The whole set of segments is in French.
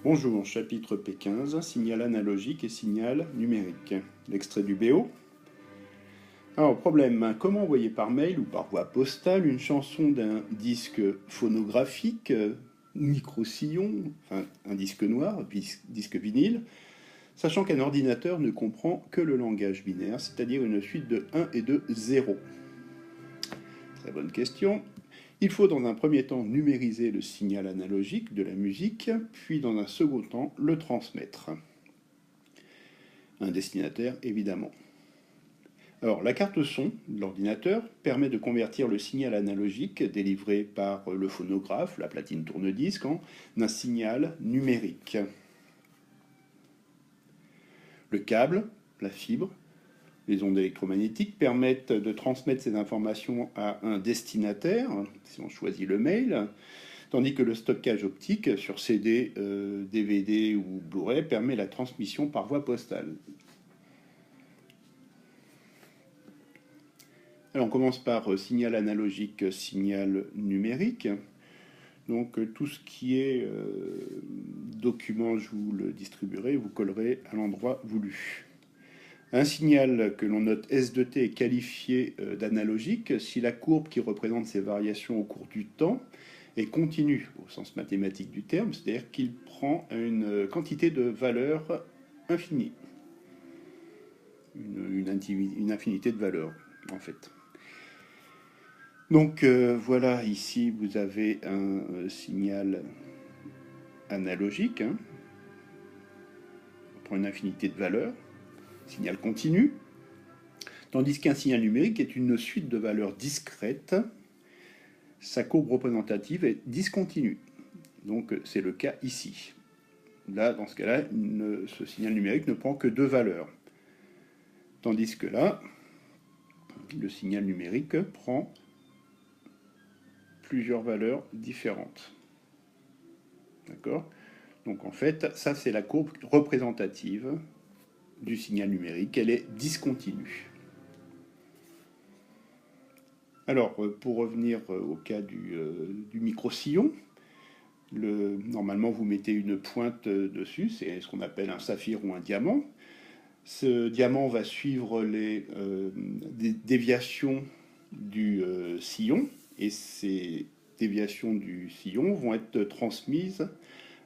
Bonjour, chapitre P15, signal analogique et signal numérique. L'extrait du BO. Alors, problème, comment envoyer par mail ou par voie postale une chanson d'un disque phonographique, micro-sillon, enfin un disque noir, disque vinyle, sachant qu'un ordinateur ne comprend que le langage binaire, c'est-à-dire une suite de 1 et de 0. Très bonne question. Il faut dans un premier temps numériser le signal analogique de la musique, puis dans un second temps le transmettre. Un destinataire évidemment. Alors la carte son de l'ordinateur permet de convertir le signal analogique délivré par le phonographe, la platine tourne-disque, en un signal numérique. Le câble, la fibre, les ondes électromagnétiques permettent de transmettre ces informations à un destinataire, si on choisit le mail, tandis que le stockage optique sur CD, DVD ou Blu-ray permet la transmission par voie postale. Alors on commence par signal analogique, signal numérique. Donc tout ce qui est document, je vous le distribuerai, vous collerez à l'endroit voulu. Un signal que l'on note S de t est qualifié d'analogique si la courbe qui représente ces variations au cours du temps est continue au sens mathématique du terme, c'est-à-dire qu'il prend une quantité de valeurs infinie, une infinité de valeurs en fait. Donc voilà, ici vous avez un signal analogique, on prend une infinité de valeurs, signal continu, tandis qu'un signal numérique est une suite de valeurs discrètes. Sa courbe représentative est discontinue. Donc c'est le cas ici. Là, dans ce cas-là, ce signal numérique ne prend que deux valeurs. Tandis que là, le signal numérique prend plusieurs valeurs différentes. D'accord ? Donc en fait, ça c'est la courbe représentative du signal numérique. Elle est discontinue. Alors, pour revenir au cas du micro-sillon, normalement vous mettez une pointe dessus, c'est ce qu'on appelle un saphir ou un diamant. Ce diamant va suivre les déviations du sillon, et ces déviations du sillon vont être transmises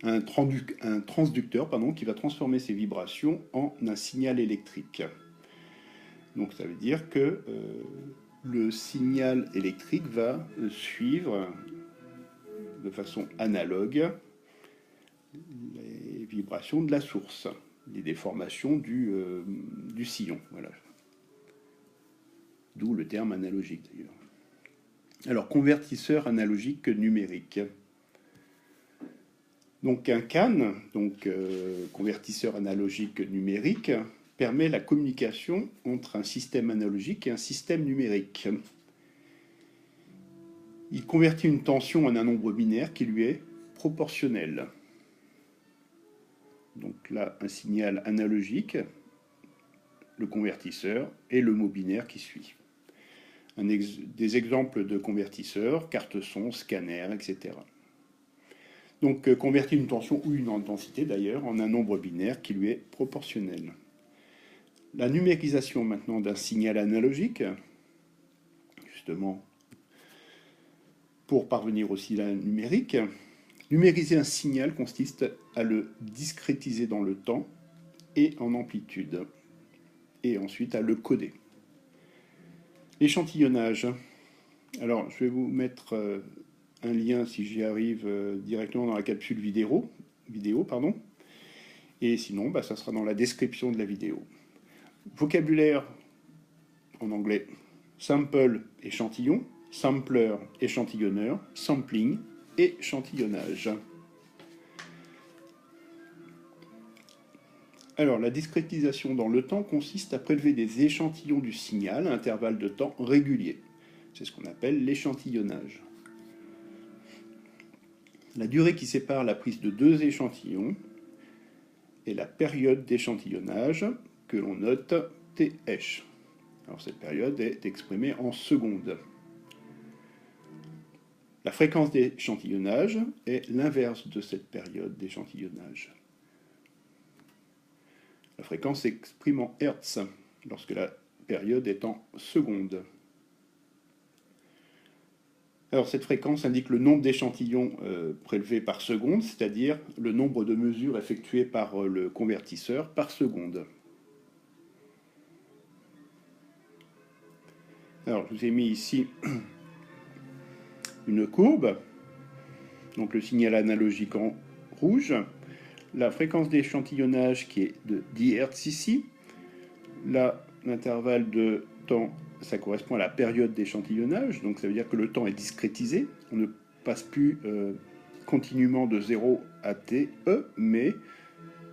à un transducteur qui va transformer ces vibrations en un signal électrique. Donc ça veut dire que le signal électrique va suivre de façon analogue les vibrations de la source, les déformations du sillon. Voilà. D'où le terme analogique d'ailleurs. Alors, convertisseur analogique numérique. Donc un CAN, convertisseur analogique numérique, permet la communication entre un système analogique et un système numérique. Il convertit une tension en un nombre binaire qui lui est proportionnel. Donc là, un signal analogique, le convertisseur et le mot binaire qui suit. Des exemples de convertisseurs, carte son, scanner, etc. Donc convertit une tension ou une intensité d'ailleurs en un nombre binaire qui lui est proportionnel. La numérisation maintenant d'un signal analogique, justement pour parvenir au signal numérique, numériser un signal consiste à le discrétiser dans le temps et en amplitude, et ensuite à le coder. L'échantillonnage. Alors, je vais vous mettre un lien, si j'y arrive, directement dans la capsule vidéo, et sinon, ça sera dans la description de la vidéo. Vocabulaire en anglais, sample, échantillon, sampler, échantillonneur, sampling, échantillonnage. Alors, la discrétisation dans le temps consiste à prélever des échantillons du signal à intervalles de temps réguliers. C'est ce qu'on appelle l'échantillonnage. La durée qui sépare la prise de deux échantillons est la période d'échantillonnage que l'on note TH. Alors cette période est exprimée en secondes. La fréquence d'échantillonnage est l'inverse de cette période d'échantillonnage. La fréquence s'exprime en Hertz lorsque la période est en secondes. Alors cette fréquence indique le nombre d'échantillons prélevés par seconde, c'est-à-dire le nombre de mesures effectuées par le convertisseur par seconde. Alors je vous ai mis ici une courbe, donc le signal analogique en rouge, la fréquence d'échantillonnage qui est de 10 Hz ici, là l'intervalle de temps, ça correspond à la période d'échantillonnage, donc ça veut dire que le temps est discrétisé, on ne passe plus continuellement de 0 à t, mais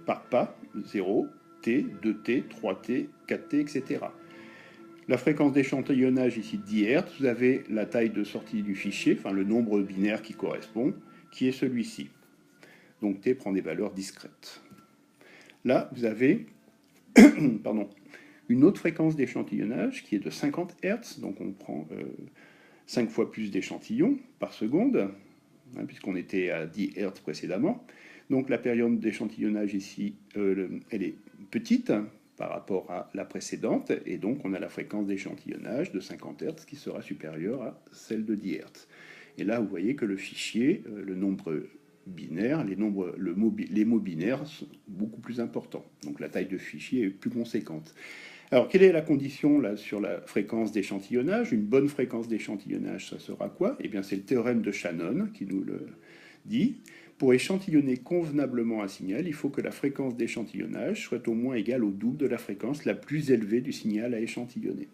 par pas, 0, t, 2t, 3t, 4t, etc. La fréquence d'échantillonnage ici de 10 Hz, vous avez la taille de sortie du fichier, enfin le nombre binaire qui correspond, qui est celui-ci. Donc t prend des valeurs discrètes. Là, vous avez pardon, une autre fréquence d'échantillonnage qui est de 50 Hz, donc on prend 5 fois plus d'échantillons par seconde, hein, puisqu'on était à 10 Hz précédemment. Donc la période d'échantillonnage ici, elle est petite par rapport à la précédente, et donc on a la fréquence d'échantillonnage de 50 Hz qui sera supérieure à celle de 10 Hz. Et là, vous voyez que le fichier, le nombre binaire, les mots binaires sont beaucoup plus importants. Donc la taille de fichier est plus conséquente. Alors, quelle est la condition là, sur la fréquence d'échantillonnage? Une bonne fréquence d'échantillonnage, ça sera quoi? Eh bien, c'est le théorème de Shannon qui nous le dit. Pour échantillonner convenablement un signal, il faut que la fréquence d'échantillonnage soit au moins égale au double de la fréquence la plus élevée du signal à échantillonner.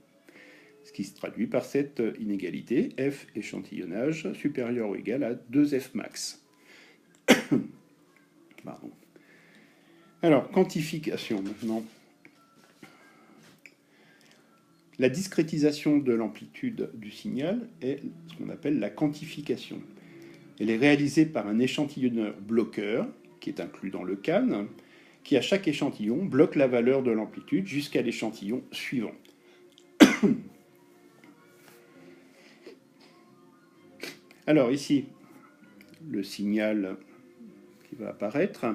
Ce qui se traduit par cette inégalité, f échantillonnage supérieur ou égal à 2f max. Pardon. Alors, quantification maintenant. La discrétisation de l'amplitude du signal est ce qu'on appelle la quantification. Elle est réalisée par un échantillonneur bloqueur, qui est inclus dans le CAN, qui à chaque échantillon bloque la valeur de l'amplitude jusqu'à l'échantillon suivant. Alors ici, le signal qui va apparaître.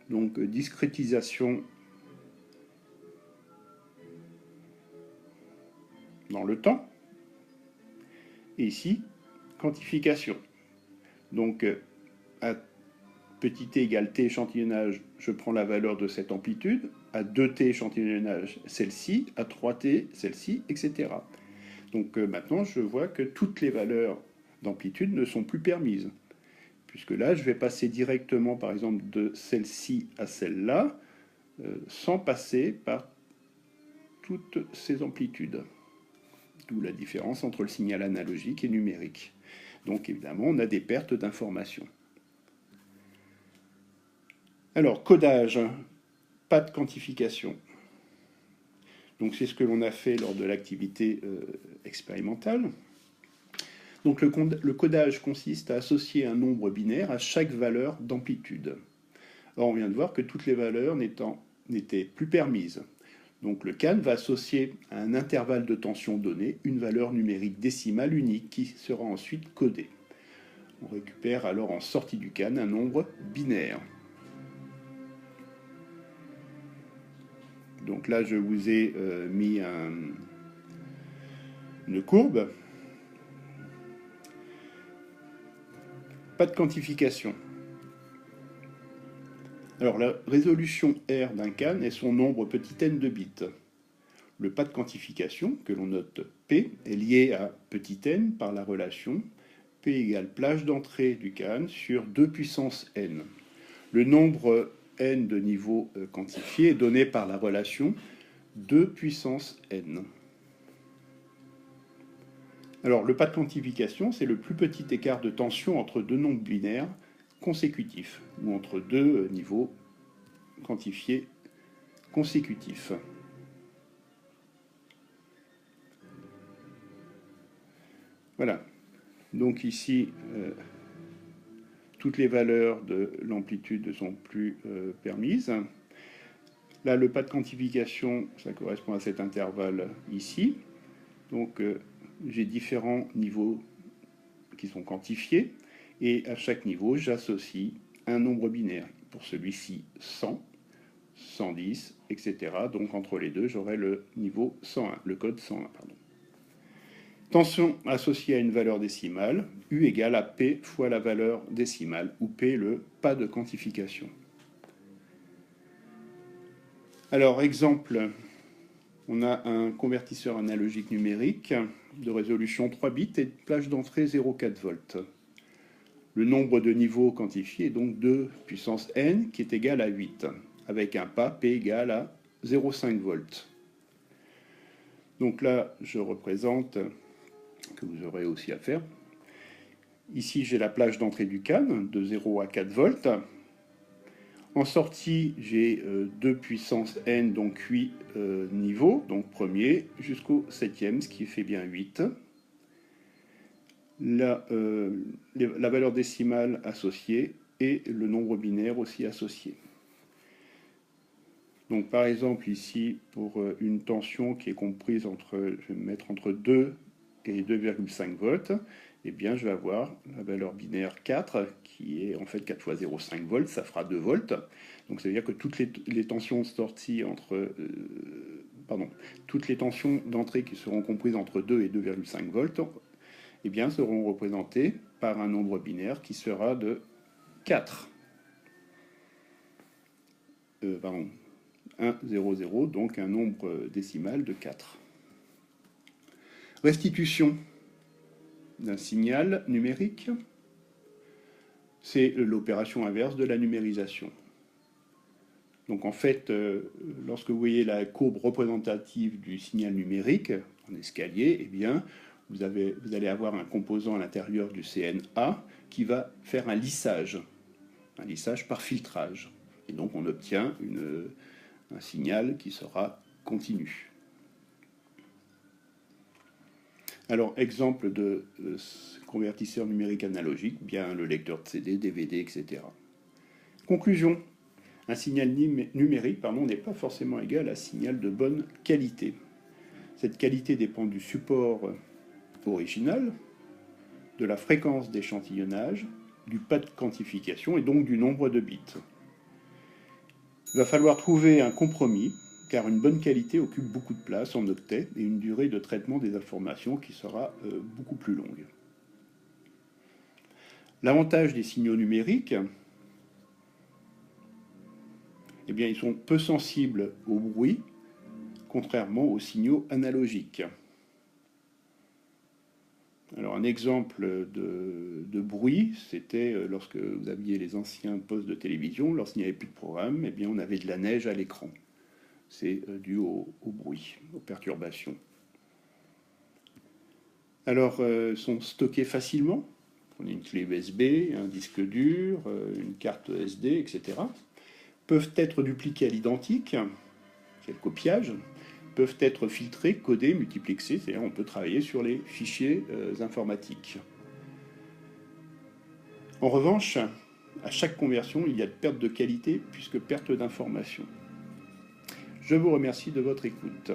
Donc discrétisation dans le temps. Et ici, quantification. Donc à petit t égale t échantillonnage, je prends la valeur de cette amplitude. À 2t échantillonnage, celle-ci. À 3t, celle-ci, etc. Donc maintenant, je vois que toutes les valeurs d'amplitude ne sont plus permises. Puisque là, je vais passer directement, par exemple, de celle-ci à celle-là, sans passer par toutes ces amplitudes. D'où la différence entre le signal analogique et numérique. Donc évidemment, on a des pertes d'informations. Alors, codage, pas de quantification. Donc c'est ce que l'on a fait lors de l'activité expérimentale. Donc le codage consiste à associer un nombre binaire à chaque valeur d'amplitude. Or, on vient de voir que toutes les valeurs n'étaient plus permises. Donc le CAN va associer à un intervalle de tension donné une valeur numérique décimale unique qui sera ensuite codée. On récupère alors en sortie du CAN un nombre binaire. Donc là, je vous ai mis une courbe. Pas de quantification. Alors la résolution R d'un CAN est son nombre petit n de bits. Le pas de quantification, que l'on note P, est lié à petit n par la relation P égale plage d'entrée du CAN sur 2 puissance n. Le nombre n de niveaux quantifiés est donné par la relation 2 puissance n. Alors le pas de quantification, c'est le plus petit écart de tension entre deux nombres binaires consécutifs, ou entre deux niveaux quantifiés consécutifs. Voilà. Donc ici, toutes les valeurs de l'amplitude ne sont plus permises. Là, le pas de quantification, ça correspond à cet intervalle ici. Donc j'ai différents niveaux qui sont quantifiés, et à chaque niveau, j'associe un nombre binaire. Pour celui-ci, 100, 110, etc. Donc entre les deux, j'aurai le niveau 101, le code 101, pardon. Tension associée à une valeur décimale, U égale à P fois la valeur décimale, où P le pas de quantification. Alors, exemple, on a un convertisseur analogique numérique de résolution 3 bits et de plage d'entrée 0,4 volts. Le nombre de niveaux quantifié est donc 2 puissance n qui est égal à 8, avec un pas P égal à 0,5 volts. Donc là, je représente, que vous aurez aussi à faire. Ici, j'ai la plage d'entrée du CAN de 0 à 4 volts. En sortie, j'ai 2 puissance n, donc 8 niveaux, donc premier jusqu'au 7e, ce qui fait bien 8. La valeur décimale associée et le nombre binaire aussi associé. Donc par exemple ici, pour une tension qui est comprise entre, je vais mettre entre 2 et 2,5 volts, eh bien je vais avoir la valeur binaire 4, qui est en fait 4 fois 0,5 volts, ça fera 2 volts. Donc ça veut dire que toutes les tensions sorties entre... toutes les tensions d'entrée qui seront comprises entre 2 et 2,5 volts, eh bien, seront représentées par un nombre binaire qui sera de 4. 1, 0, 0, donc un nombre décimal de 4. Restitution d'un signal numérique, c'est l'opération inverse de la numérisation. Donc en fait, lorsque vous voyez la courbe représentative du signal numérique en escalier, eh bien, vous allez avoir un composant à l'intérieur du CNA qui va faire un lissage par filtrage. Et donc on obtient un signal qui sera continu. Alors, exemple de convertisseur numérique analogique, bien le lecteur de CD, DVD, etc. Conclusion. Un signal numérique n'est pas forcément égal à un signal de bonne qualité. Cette qualité dépend du support original, de la fréquence d'échantillonnage, du pas de quantification et donc du nombre de bits. Il va falloir trouver un compromis, car une bonne qualité occupe beaucoup de place en octets et une durée de traitement des informations qui sera beaucoup plus longue. L'avantage des signaux numériques, eh bien, ils sont peu sensibles au bruit, contrairement aux signaux analogiques. Alors un exemple de bruit, c'était lorsque vous aviez les anciens postes de télévision, lorsqu'il n'y avait plus de programme, eh bien on avait de la neige à l'écran. C'est dû au bruit, aux perturbations. Alors, sont stockés facilement. On a une clé USB, un disque dur, une carte SD, etc. Peuvent être dupliqués à l'identique, c'est le copiage. Peuvent être filtrés, codés, multiplexés, c'est-à-dire on peut travailler sur les fichiers informatiques. En revanche, à chaque conversion, il y a de perte de qualité puisque perte d'information. Je vous remercie de votre écoute.